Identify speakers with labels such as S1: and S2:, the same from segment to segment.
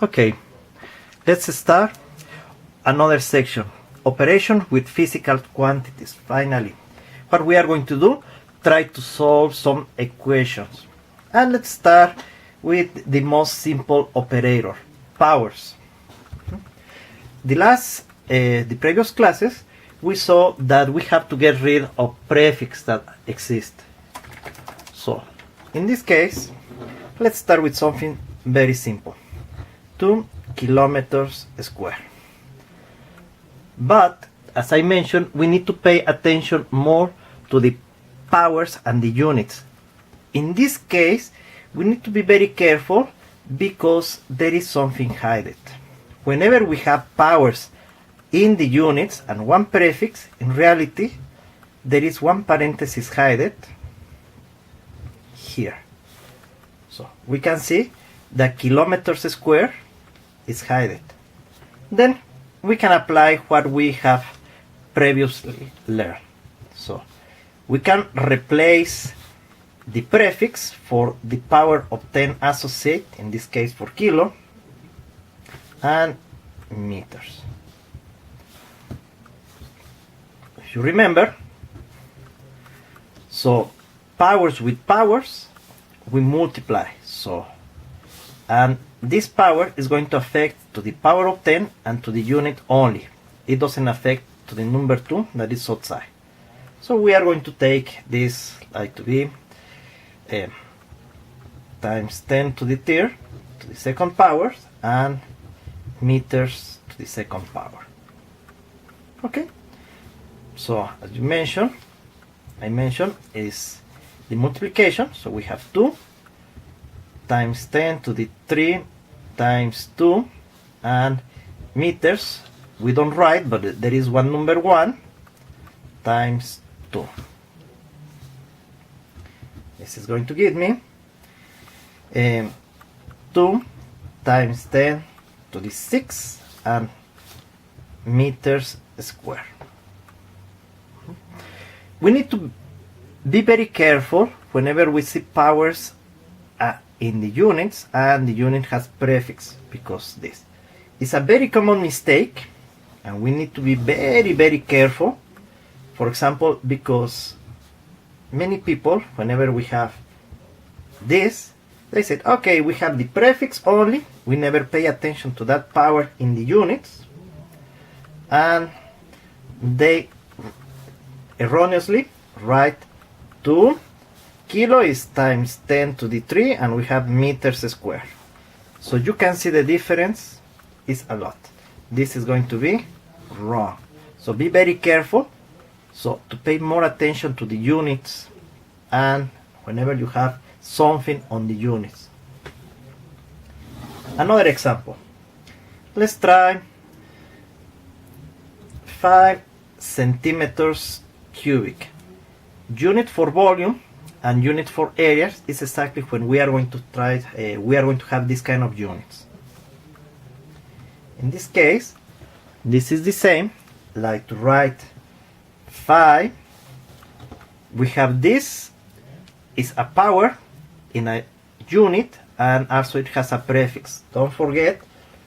S1: Okay, let's start another section. Operation with physical quantities. Finally, what we are going to do, try to solve some equations. And let's start with the most simple operator, powers. The previous classes, we saw that we have to get rid of prefix that exist. So, in this case, let's start with something very simple. 2 kilometers square. But, as I mentioned, we need to pay attention more to the powers and the units. In this case, we need to be very careful because there is something hidden. Whenever we have powers in the units and one prefix, in reality, there is one parenthesis hidden here. So we can see that kilometers square is hidden. Then we can apply what we have previously learned. So we can replace the prefix for the power of 10 associate, in this case for kilo, and meters. If you remember, so powers with powers, we multiply. So, and this power is going to affect to the power of 10 and to the unit only. It doesn't affect to the number 2 that is outside. So we are going to take this like to be times 10 to the third to the second power and meters to the second power. Okay, so as I mentioned is the multiplication. So we have 2 times 10 to the 3 times 2 and meters, we don't write, but there is one number 1 times 2. This is going to give me 2 times 10 to the 6 and meters square. We need to be very careful whenever we see powers in the units and the unit has prefix, because this is a very common mistake and we need to be very careful. For example, because many people, whenever we have this, they said, okay, we have the prefix only, we never pay attention to that power in the units, and they erroneously write 2 kilo is times 10 to the 3 and we have meters square. So you can see the difference is a lot. This is going to be wrong. So be very careful. So to pay more attention to the units and whenever you have something on the units. Another example. Let's try 5 centimeters cubic. Unit for volume and unit for areas is exactly when we are going to have this kind of units. In this case, this is the same, like to write 5. We have this is a power in a unit and also it has a prefix. Don't forget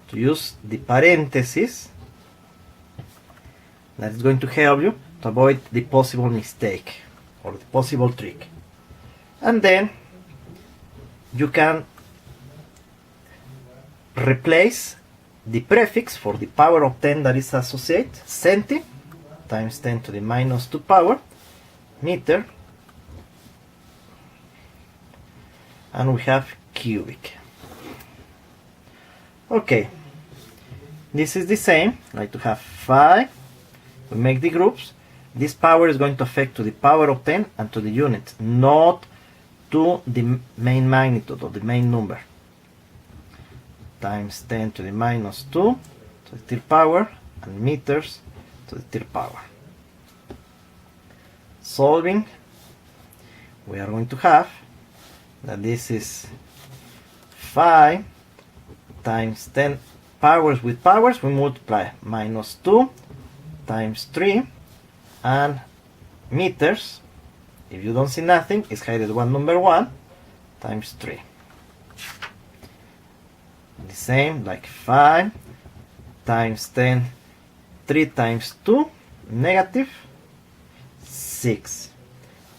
S1: to use the parenthesis. That is going to help you to avoid the possible mistake or the possible trick. And then you can replace the prefix for the power of 10 that is associated, centi times 10 to the minus 2 power, meter, and we have cubic. Okay, this is the same, like to have 5, we make the groups. This power is going to affect to the power of 10 and to the units, not to the main magnitude or the main number. Times 10 to the minus 2 to the third power and meters to the third power. Solving, we are going to have that this is 5 times 10 powers with powers, we multiply minus 2 times 3 and meters. If you don't see nothing, it's hidden one number 1 times 3. the same, like 5 times 10, 3 times 2, negative 6,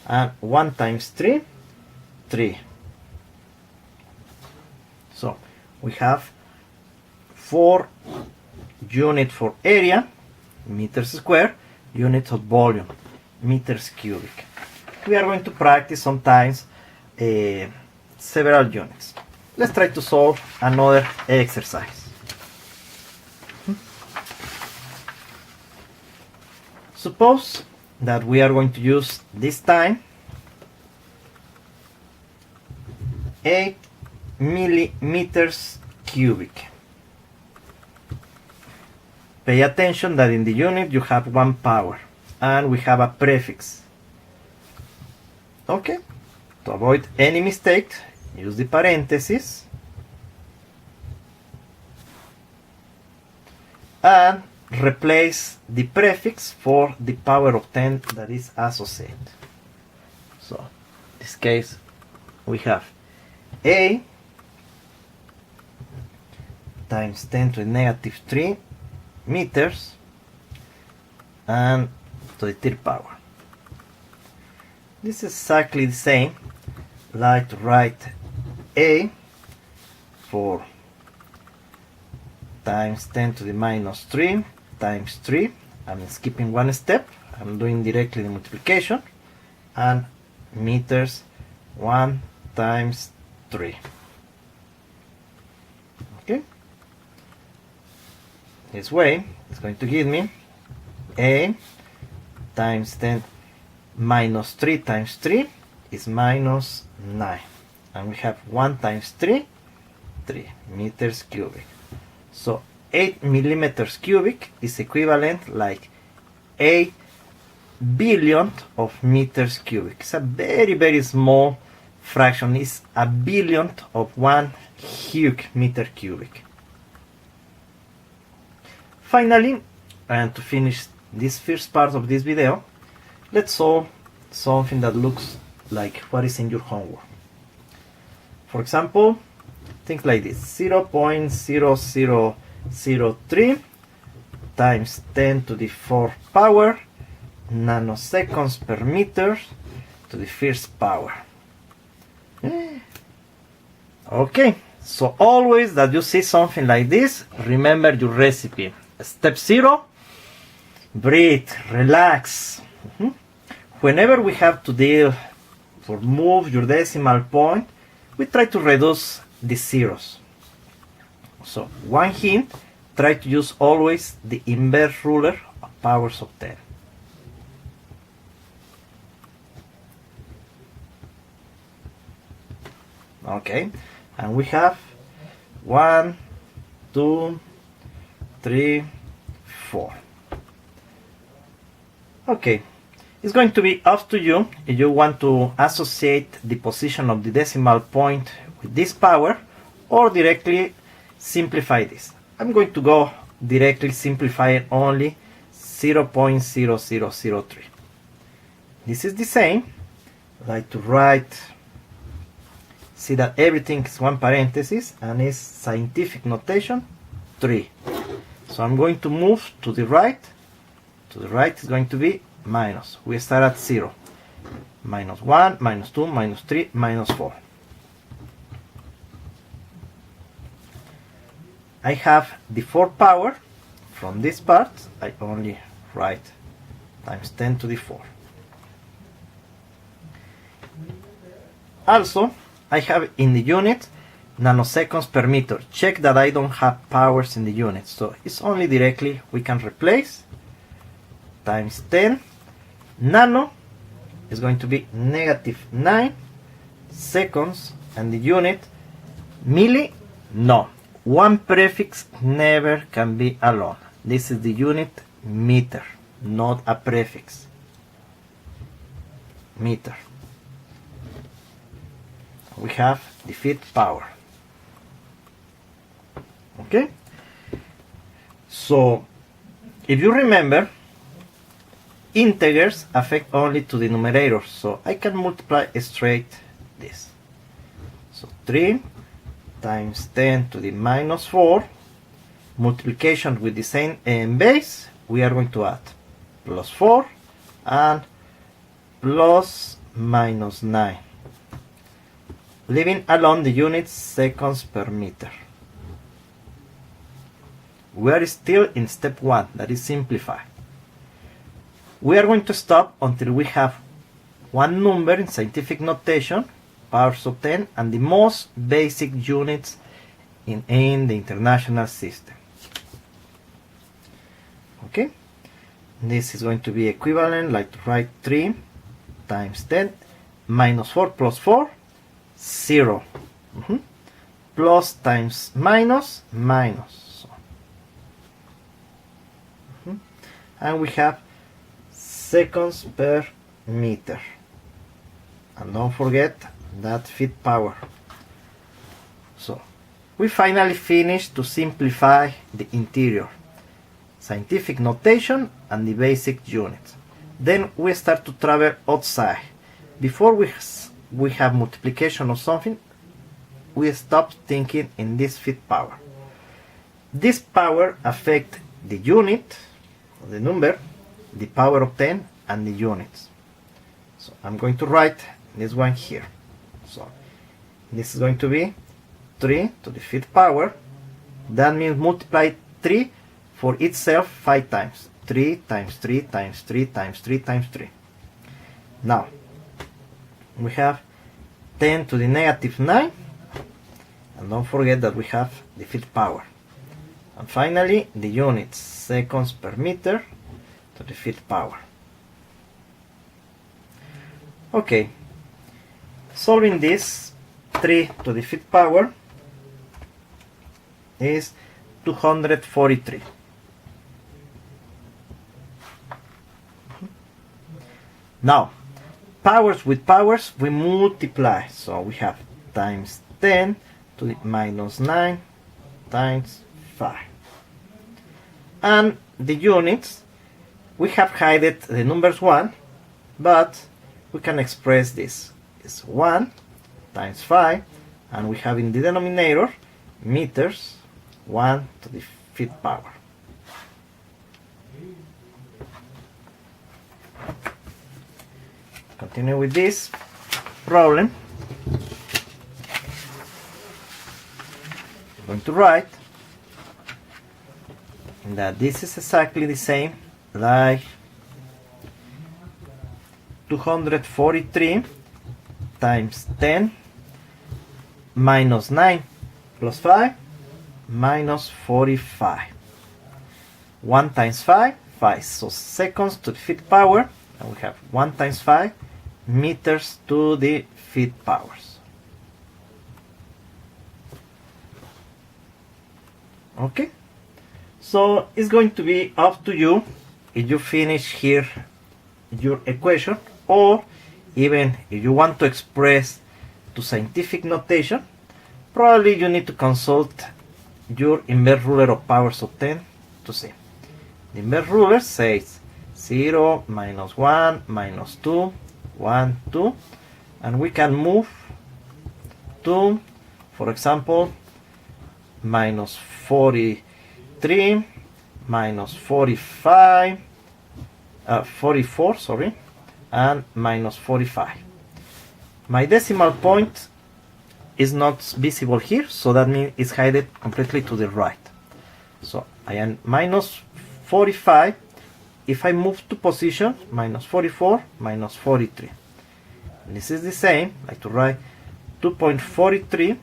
S1: and 1 times 3, 3. So we have 4 units for area, meters square, units of volume, meters cubic. We are going to practice sometimes several units. Let's try to solve another exercise. Suppose that we are going to use this time 8 millimeters cubic. Pay attention that in the unit you have 1 power and we have a prefix. Okay, to avoid any mistake, use the parentheses and replace the prefix for the power of 10 that is associated. So, in this case, we have A times 10 to the negative 3 meters and to the third power. This is exactly the same, like to write A for times 10 to the minus 3 times 3. I'm skipping one step, I'm doing directly the multiplication, and meters 1 times 3. Okay, this way it's going to give me A times 10 minus 3 times 3 is minus 9, and we have 1 times 3, 3 meters cubic. So 8 millimeters cubic is equivalent like 8 billion of meters cubic. It's a very small fraction. It's a billionth of 1 huge meter cubic. Finally, and to finish this first part of this video, let's solve something that looks like what is in your homework. For example, things like this: 0.0003 times 10 to the 4th power nanoseconds per meter to the first power. Okay, so always that you see something like this, remember your recipe. Step 0, breathe, relax. Whenever we have to deal or move your decimal point, we try to reduce the zeros. So one hint, try to use always the inverse ruler of powers of 10. Okay, and we have 1, 2, 3, 4. Okay, it's going to be up to you if you want to associate the position of the decimal point with this power or directly simplify this. I'm going to go directly simplify only 0.0003. This is the same, like to write, see that everything is one parenthesis and is scientific notation 3. So I'm going to move to the right. To the right is going to be minus. We start at 0. Minus 1, minus 2, minus 3, minus 4. I have the 4th power. From this part, I only write times 10 to the 4. Also, I have in the unit nanoseconds per meter. Check that I don't have powers in the unit. So it's only directly we can replace times 10. Nano is going to be negative 9 seconds, and the unit milli, no. One prefix never can be alone. This is the unit meter, not a prefix. Meter. We have the 5th power. Okay? So, if you remember, integers affect only to the numerator, so I can multiply straight this. So 3 times 10 to the minus 4, multiplication with the same base, we are going to add plus 4 and plus minus 9, leaving alone the units seconds per meter. We are still in step 1, that is simplify. We are going to stop until we have one number in scientific notation, powers of 10, and the most basic units in the international system. Okay, this is going to be equivalent, like to write 3 times 10 minus 4 plus 4, 0. Plus times minus, minus. And we have seconds per meter. And don't forget that feet power. So we finally finished to simplify the interior, scientific notation and the basic units. Then we start to travel outside. Before we have multiplication or something, we stop thinking in this feet power. This power affects the unit, the number, the power of 10, and the units. So I'm going to write this one here. So this is going to be 3 to the fifth power. That means multiply 3 for itself 5 times. 3 times 3 times 3 times 3 times 3. Now we have 10 to the negative 9. And don't forget that we have the fifth power. And finally the units, seconds per meter to the fifth power. Okay, solving this, 3 to the fifth power is 243. Now, powers with powers, we multiply. So we have times 10 to the minus 9 times 5. And the units, we have hidden the numbers 1, but we can express this. It's 1 times 5, and we have in the denominator meters, 1 to the fifth power. Continue with this problem. I'm going to write that this is exactly the same like 243 times 10 minus 9 plus 5 minus 45. 1 times 5, 5. So seconds to the fifth power, and we have 1 times 5 meters to the fifth powers. Okay, so it's going to be up to you if you finish here your equation, or even if you want to express to scientific notation, probably you need to consult your inverse ruler of powers of 10 to see. The inverse ruler says 0, minus 1, minus 2, 1, 2, and we can move to, for example, minus 43, minus 45, 44, sorry, and minus 45. My decimal point is not visible here, so that means it's hidden completely to the right. So I am minus 45. If I move to position, minus 44, minus 43. This is the same, like to write 2.43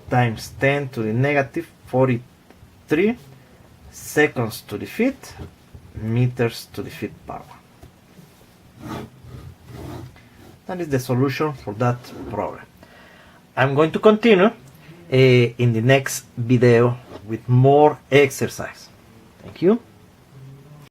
S1: times 10 to the negative 43 seconds to the fifth meters to the fifth power. That is the solution for that problem. I'm going to continue in the next video with more exercise. Thank you.